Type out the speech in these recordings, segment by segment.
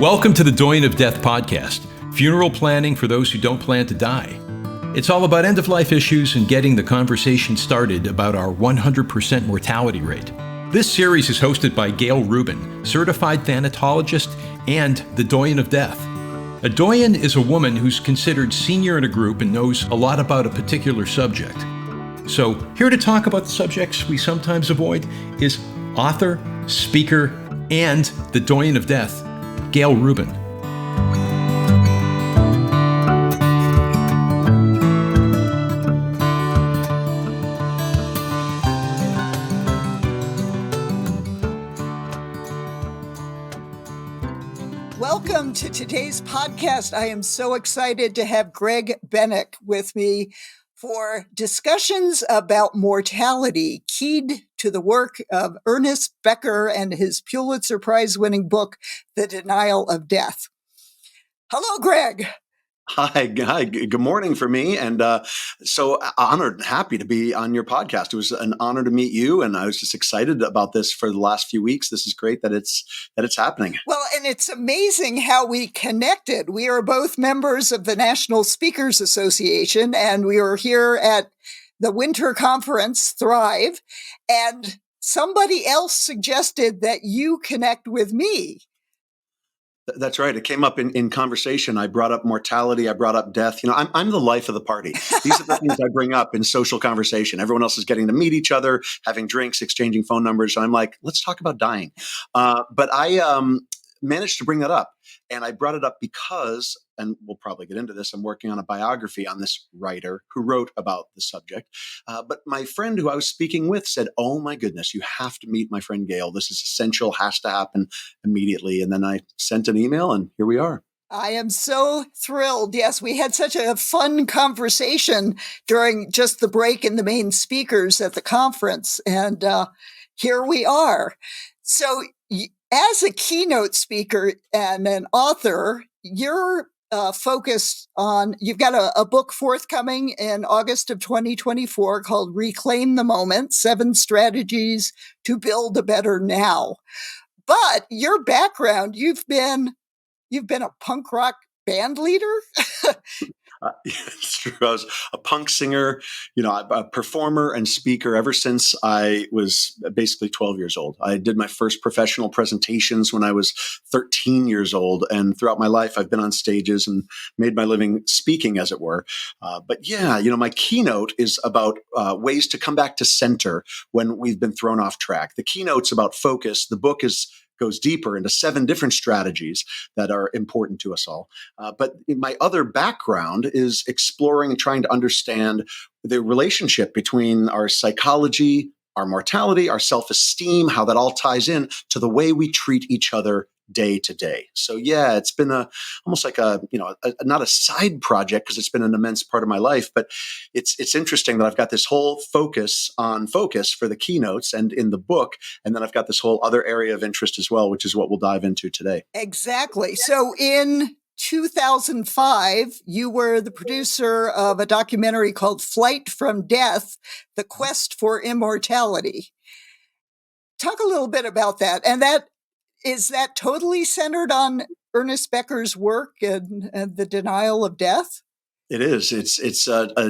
Welcome to the Doyenne of Death Podcast, funeral planning for those who don't plan to die. It's all about end-of-life issues and getting the conversation started about our 100% mortality rate. This series is hosted by Gail Rubin, certified thanatologist and the Doyenne of Death. A doyenne is a woman who's considered senior in a group and knows a lot about a particular subject. So here to talk about the subjects we sometimes avoid is author, speaker, and the Doyenne of Death, Gail Rubin. Welcome to today's podcast. I am so excited to have Greg Bennick with me for discussions about mortality, keyed to the work of Ernest Becker and his Pulitzer Prize winning book, The Denial of Death. Hello, Greg. Hi. Good morning for me. And so honored and happy to be on your podcast. It was an honor to meet you. And I was just excited about this for the last few weeks. This is great that it's happening. Well, and it's amazing how we connected. We are both members of the National Speakers Association, and we were here at the winter conference, Thrive, and somebody else suggested that you connect with me. That's right. It came up in conversation. I brought up mortality. I brought up death. I'm the life of the party. These are the things I bring up in social conversation. Everyone else is getting to meet each other, having drinks, exchanging phone numbers. And I'm like, let's talk about dying. But I managed to bring that up. And I brought it up because, and we'll probably get into this, I'm working on a biography on this writer who wrote about the subject. But my friend who I was speaking with said, oh my goodness, you have to meet my friend Gail. This is essential, has to happen immediately. And then I sent an email and here we are. I am so thrilled. Yes, we had such a fun conversation during just the break in the main speakers at the conference. And here we are. So as a keynote speaker and an author, you're focused on, you've got a book forthcoming in August of 2024 called Reclaim the Moment, 7 Strategies to Build a Better Now. But your background, you've been a punk rock band leader? It's true. I was a punk singer, a performer and speaker ever since I was basically 12 years old. I did my first professional presentations when I was 13 years old. And throughout my life, I've been on stages and made my living speaking, as it were. But my keynote is about ways to come back to center when we've been thrown off track. The keynote's about focus. The book goes deeper into 7 different strategies that are important to us all. But my other background is exploring and trying to understand the relationship between our psychology, our mortality, our self-esteem, how that all ties in to the way we treat each other day to day. So it's been almost like not a side project because it's been an immense part of my life, but it's interesting that I've got this whole focus for the keynotes and in the book, and then I've got this whole other area of interest as well, which is what we'll dive into today. Exactly. So in 2005, you were the producer of a documentary called Flight from Death, The Quest for Immortality. Talk a little bit about that. And is that totally centered on Ernest Becker's work and the denial of death? It is. It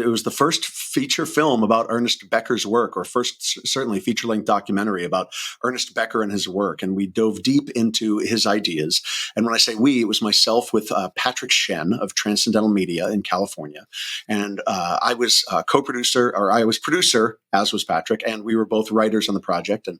was the first feature film about Ernest Becker's work, or first certainly feature-length documentary about Ernest Becker and his work. And we dove deep into his ideas. And when I say we, it was myself with Patrick Shen of Transcendental Media in California. And I was co-producer, or I was producer, as was Patrick, and we were both writers on the project. And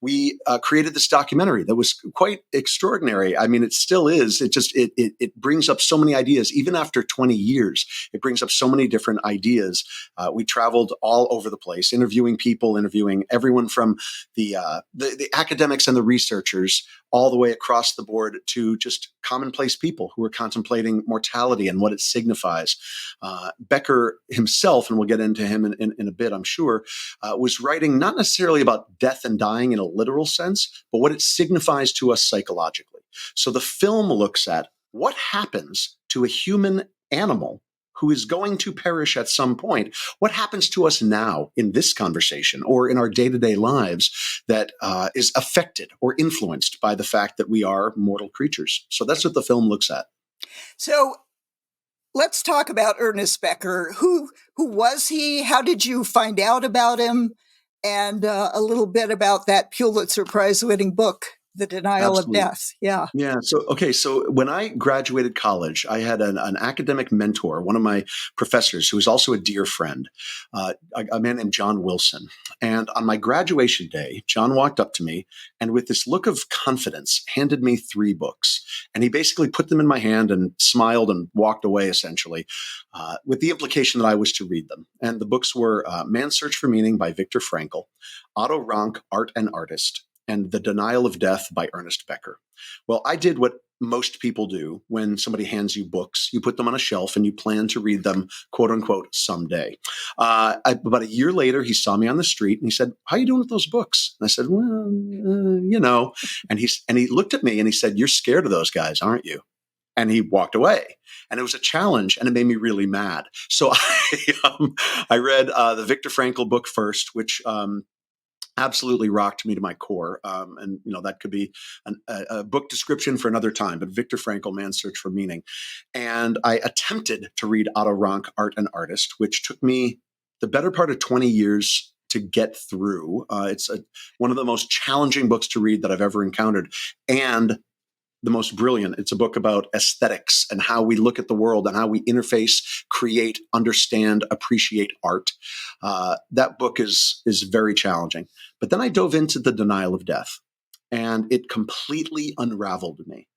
we created this documentary that was quite extraordinary. I mean, it still is. It brings up so many ideas, even after 20 years. It brings up so many different ideas. We traveled all over the place, interviewing people, interviewing everyone from the academics and the researchers, all the way across the board to just commonplace people who are contemplating mortality and what it signifies. Becker himself, and we'll get into him in a bit, I'm sure, was writing not necessarily about death and dying in a literal sense, but what it signifies to us psychologically. So the film looks at what happens to a human animal who is going to perish at some point, what happens to us now in this conversation or in our day-to-day lives that is affected or influenced by the fact that we are mortal creatures? So that's what the film looks at. So let's talk about Ernest Becker. Who was he? How did you find out about him? And a little bit about that Pulitzer Prize winning book, The Denial Absolutely. of Death. Yeah. Yeah. So when I graduated college, I had an academic mentor, one of my professors, who was also a dear friend, a man named John Wilson. And on my graduation day, John walked up to me and with this look of confidence handed me 3 books. And he basically put them in my hand and smiled and walked away, essentially, with the implication that I was to read them. And the books were Man's Search for Meaning by Viktor Frankl, Otto Rank, Art and Artist, and The Denial of Death by Ernest Becker. Well, I did what most people do when somebody hands you books. You put them on a shelf and you plan to read them, quote unquote, someday. About a year later, he saw me on the street and he said, "How are you doing with those books?" And I said, "Well, you know." And he looked at me and he said, "You're scared of those guys, aren't you?" And he walked away. And it was a challenge, and it made me really mad. So I read the Viktor Frankl book first, which absolutely rocked me to my core. And, that could be a book description for another time, but Viktor Frankl, Man's Search for Meaning. And I attempted to read Otto Rank, Art and Artist, which took me the better part of 20 years to get through. It's one of the most challenging books to read that I've ever encountered. And the most brilliant. It's a book about aesthetics and how we look at the world and how we interface, create, understand, appreciate art. That book is very challenging. But then I dove into The Denial of Death, and it completely unraveled me.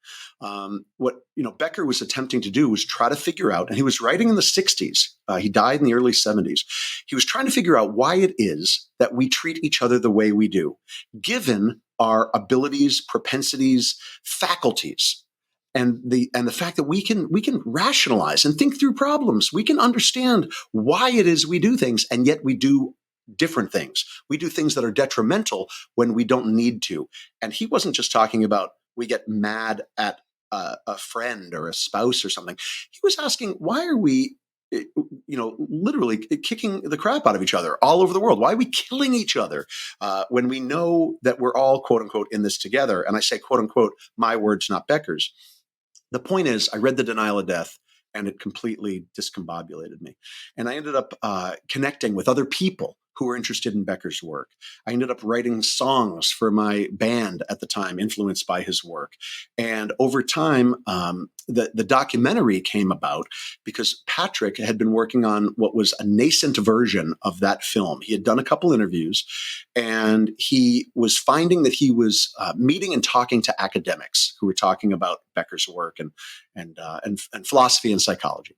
What Becker was attempting to do was try to figure out, and he was writing in the 60s. He died in the early 70s. He was trying to figure out why it is that we treat each other the way we do, given our abilities, propensities, faculties, and the fact that we can rationalize and think through problems. We can understand why it is we do things, and yet we do different things. We do things that are detrimental when we don't need to. And he wasn't just talking about we get mad at a friend or a spouse or something. He was asking, why are we literally kicking the crap out of each other all over the world? Why are we killing each other when we know that we're all, quote unquote, in this together? And I say, quote unquote, my words, not Becker's. The point is, I read The Denial of Death, and it completely discombobulated me. And I ended up connecting with other people who were interested in Becker's work. I ended up writing songs for my band at the time, influenced by his work. And over time, the documentary came about because Patrick had been working on what was a nascent version of that film. He had done a couple interviews, and he was finding that he was meeting and talking to academics who were talking about Becker's work and philosophy and psychology.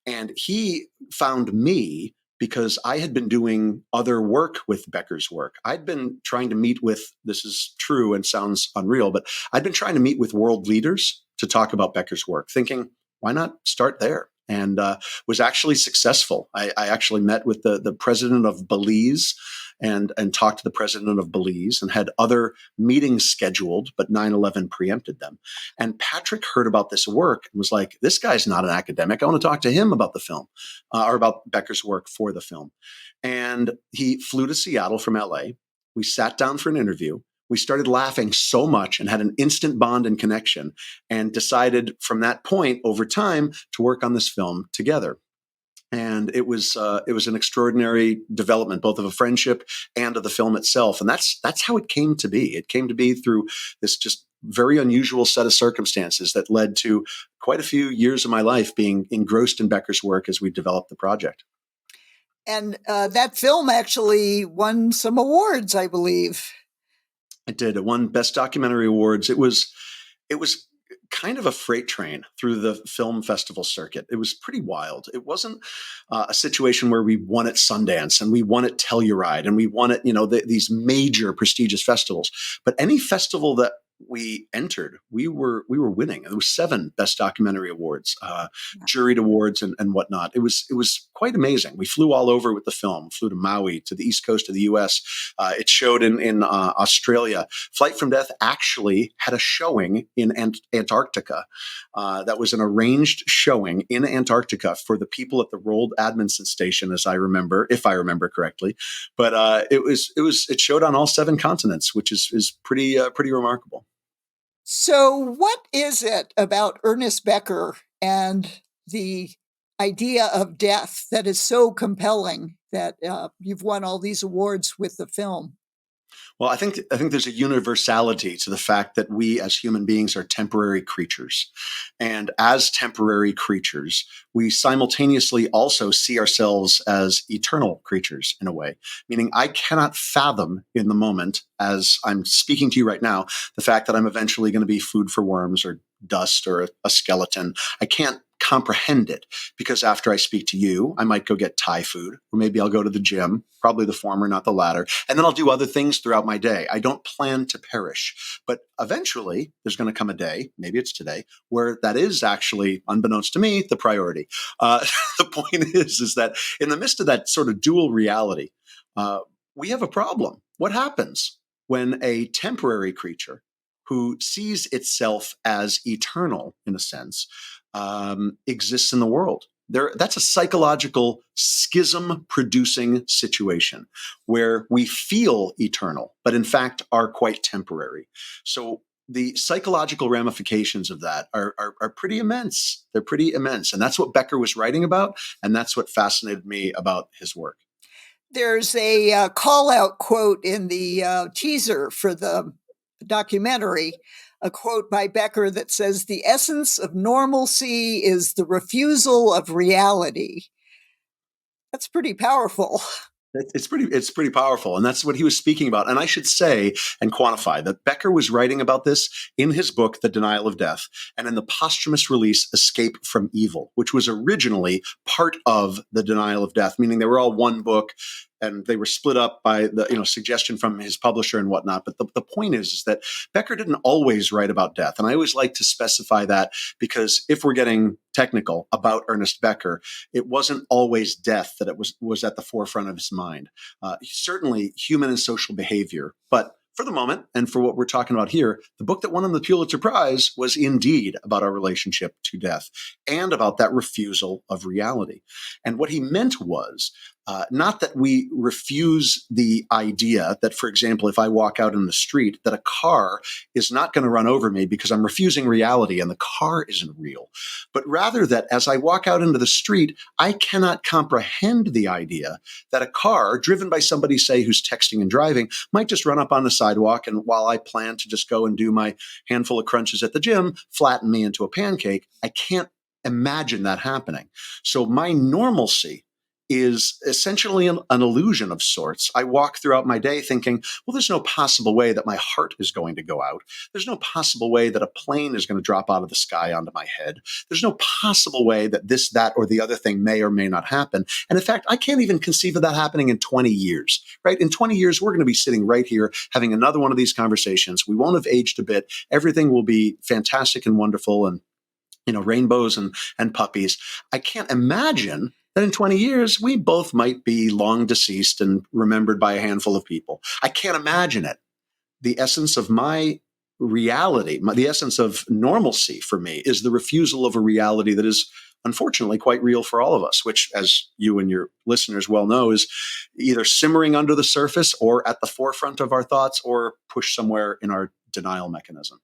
And he found me because I had been doing other work with Becker's work. I'd been trying to meet with, this is true and sounds unreal, but I'd been trying to meet with world leaders to talk about Becker's work, thinking, why not start there? And was actually successful. I actually met with the president of Belize and talked to the president of Belize and had other meetings scheduled, but 9/11 preempted them. And Patrick heard about this work and was like, this guy's not an academic. I want to talk to him about the film or about Becker's work for the film. And he flew to Seattle from LA. We sat down for an interview. We started laughing so much and had an instant bond and connection, and decided from that point over time to work on this film together. And it was an extraordinary development, both of a friendship and of the film itself. And that's how it came to be. It came to be through this just very unusual set of circumstances that led to quite a few years of my life being engrossed in Becker's work as we developed the project. And that film actually won some awards, I believe. It did. It won Best Documentary Awards. It was kind of a freight train through the film festival circuit. It was pretty wild. It wasn't a situation where we won at Sundance and we won at Telluride and we won at these major prestigious festivals. But any festival that we entered, we were winning. There was 7 Best Documentary Awards, juried awards, and whatnot. It was quite amazing. We flew all over with the film. Flew to Maui, to the East Coast of the U.S. It showed in Australia. Flight from Death actually had a showing in Antarctica. That was an arranged showing in Antarctica for the people at the Roald Amundsen Station, as I remember, if I remember correctly. But it showed on all 7 continents, which is pretty remarkable. So what is it about Ernest Becker and the idea of death that is so compelling that you've won all these awards with the film? Well, I think there's a universality to the fact that we as human beings are temporary creatures. And as temporary creatures, we simultaneously also see ourselves as eternal creatures in a way, meaning I cannot fathom in the moment, as I'm speaking to you right now, the fact that I'm eventually going to be food for worms or dust or a skeleton. I can't comprehend it because after I speak to you, I might go get Thai food, or maybe I'll go to the gym, probably the former, not the latter. And then I'll do other things throughout my day. I don't plan to perish, but eventually there's going to come a day, maybe it's today, where that is actually, unbeknownst to me, the priority. The point is that in the midst of that sort of dual reality, we have a problem. What happens when a temporary creature who sees itself as eternal, in a sense, exists in the world? That's a psychological schism-producing situation where we feel eternal, but in fact are quite temporary. So the psychological ramifications of that are pretty immense. They're pretty immense. And that's what Becker was writing about, and that's what fascinated me about his work. There's a call-out quote in the teaser for the documentary, a quote by Becker that says, "The essence of normalcy is the refusal of reality." That's pretty powerful. It's pretty powerful. And that's what he was speaking about. And I should say and quantify that Becker was writing about this in his book, The Denial of Death, and in the posthumous release, Escape from Evil, which was originally part of The Denial of Death, meaning they were all one book and they were split up by the suggestion from his publisher and whatnot. But the point is that Becker didn't always write about death. And I always like to specify that because if we're getting technical about Ernest Becker, it wasn't always death that it was at the forefront of his mind. Certainly human and social behavior, but for the moment, and for what we're talking about here, the book that won him the Pulitzer Prize was indeed about our relationship to death and about that refusal of reality. And what he meant was not that we refuse the idea that, for example, if I walk out in the street, that a car is not going to run over me because I'm refusing reality and the car isn't real, but rather that as I walk out into the street, I cannot comprehend the idea that a car driven by somebody, say, who's texting and driving, might just run up on the sidewalk, and while I plan to just go and do my handful of crunches at the gym, flatten me into a pancake. I can't imagine that happening. So my normalcy is essentially an illusion of sorts. I walk throughout my day thinking, well, there's no possible way that my heart is going to go out. There's no possible way that a plane is going to drop out of the sky onto my head. There's no possible way that this, that, or the other thing may or may not happen. And in fact, I can't even conceive of that happening in 20 years, right? In 20 years, we're going to be sitting right here having another one of these conversations. We won't have aged a bit. Everything will be fantastic and wonderful and, rainbows and puppies. I can't imagine that in 20 years, we both might be long deceased and remembered by a handful of people. I can't imagine it. The essence of my reality, the essence of normalcy for me is the refusal of a reality that is unfortunately quite real for all of us, which, as you and your listeners well know, is either simmering under the surface or at the forefront of our thoughts or pushed somewhere in our denial mechanism.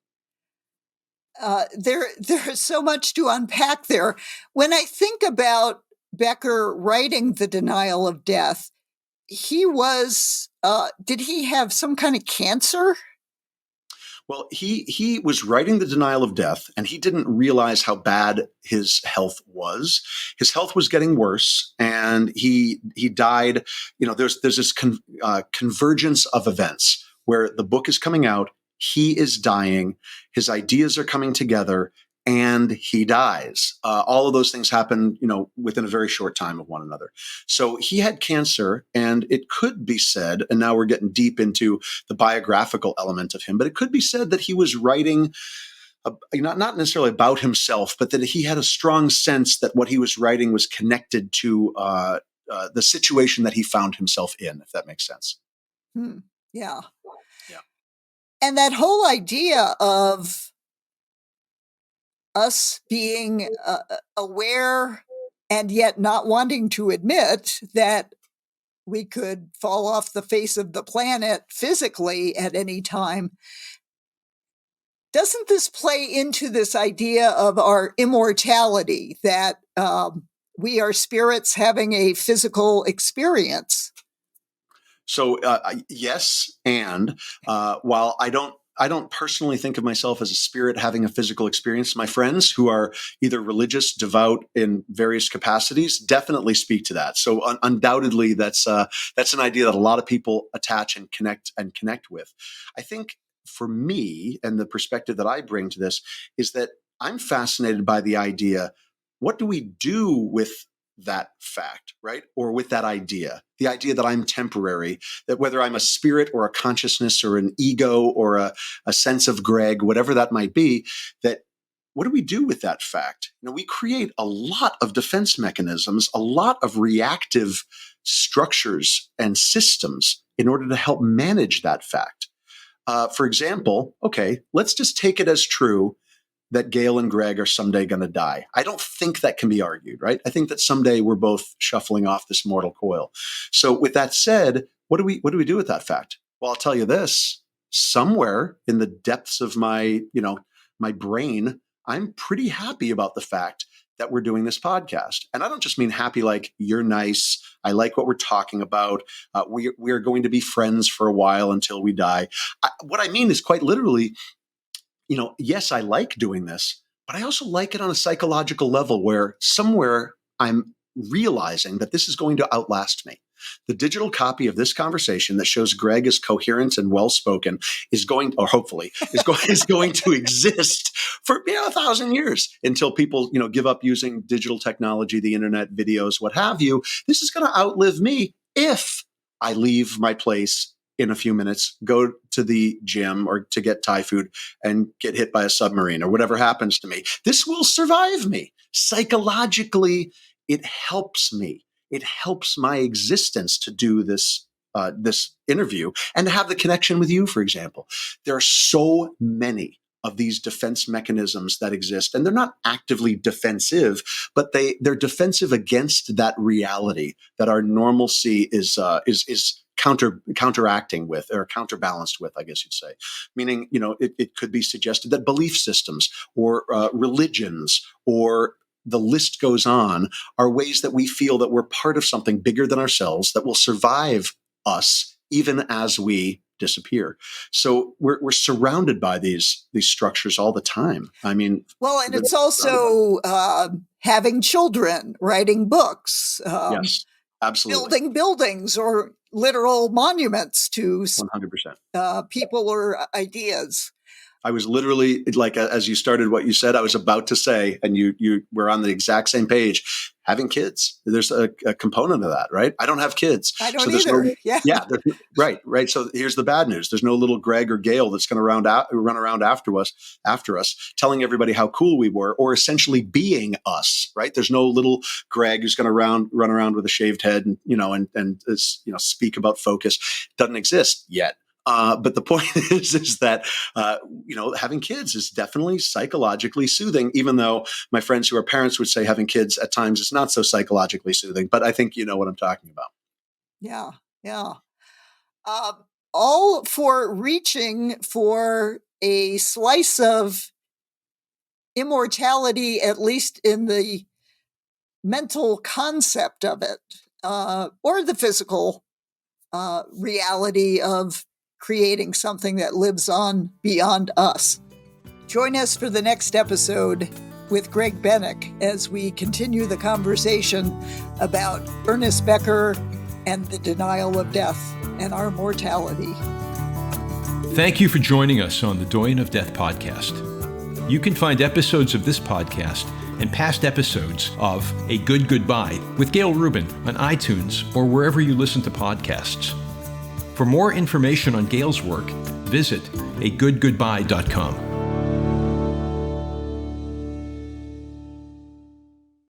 There's so much to unpack there. When I think about Becker writing The Denial of Death, he was, did he have some kind of cancer? Well, he was writing The Denial of Death, and he didn't realize how bad his health was. His health was getting worse, and he died. There's this convergence of events where the book is coming out, he is dying, his ideas are coming together, and he dies. All of those things happen, within a very short time of one another. So he had cancer, and it could be said, and now we're getting deep into the biographical element of him, but it could be said that he was writing not necessarily about himself, but that he had a strong sense that what he was writing was connected to the situation that he found himself in, if that makes sense. Yeah. Yeah. And that whole idea of us being aware and yet not wanting to admit that we could fall off the face of the planet physically at any time. Doesn't this play into this idea of our immortality, that we are spirits having a physical experience? So yes, and while I don't personally think of myself as a spirit having a physical experience, my friends who are either religious, devout in various capacities definitely speak to that. So undoubtedly, that's an idea that a lot of people attach and connect with. I think for me, and the perspective that I bring to this, is that I'm fascinated by the idea, what do we do with that fact, right? Or with that idea, the idea that I'm temporary, that whether I'm a spirit or a consciousness or an ego or a sense of Greg, whatever that might be, that what do we do with that fact? We create a lot of defense mechanisms, a lot of reactive structures and systems in order to help manage that fact. For example, okay, let's just take it as true that Gail and Greg are someday going to die. I don't think that can be argued, right? I think that someday we're both shuffling off this mortal coil. So with that said, what do we do with that fact? Well, I'll tell you this, somewhere in the depths of my brain, I'm pretty happy about the fact that we're doing this podcast. And I don't just mean happy like you're nice, I like what we're talking about, we are going to be friends for a while until we die. What I mean is quite literally, yes, I like doing this, but I also like it on a psychological level where somewhere I'm realizing that this is going to outlast me. The digital copy of this conversation that shows Greg is coherent and well-spoken is going, or hopefully, is going to exist for 1,000 years until people, give up using digital technology, the internet, videos, what have you. This is going to outlive me if I leave my place in a few minutes, go to the gym or to get Thai food and get hit by a submarine or whatever happens to me. This will survive me. Psychologically, it helps me. It helps my existence to do this interview and to have the connection with you, for example. There are so many of these defense mechanisms that exist, and they're not actively defensive, but they're defensive against that reality that our normalcy is counteracting with, or counterbalanced with, I guess you'd say. Meaning, it could be suggested that belief systems or religions or the list goes on are ways that we feel that we're part of something bigger than ourselves that will survive us even as we disappear. So we're surrounded by these structures all the time. I mean, well, and it's also having children, writing books, yes, absolutely, building buildings or literal monuments to 100% people or ideas. I was literally, like, as you started what you said, I was about to say, and you were on the exact same page, having kids. There's a component of that, right? I don't have kids. I don't either. Yeah. Right. So here's the bad news. There's no little Greg or Gail that's going to run around after us, telling everybody how cool we were, or essentially being us, right? There's no little Greg who's going to run around with a shaved head and speak about focus. Doesn't exist yet. But the point is that, having kids is definitely psychologically soothing, even though my friends who are parents would say having kids at times is not so psychologically soothing. But I think you know what I'm talking about. Yeah. All for reaching for a slice of immortality, at least in the mental concept of it, or the physical reality of creating something that lives on beyond us. Join us for the next episode with Greg Bennick as we continue the conversation about Ernest Becker and the denial of death and our mortality. Thank you for joining us on the Doyenne of Death Podcast. You can find episodes of this podcast and past episodes of A Good Goodbye with Gail Rubin on iTunes or wherever you listen to podcasts. For more information on Gail's work, visit agoodgoodbye.com.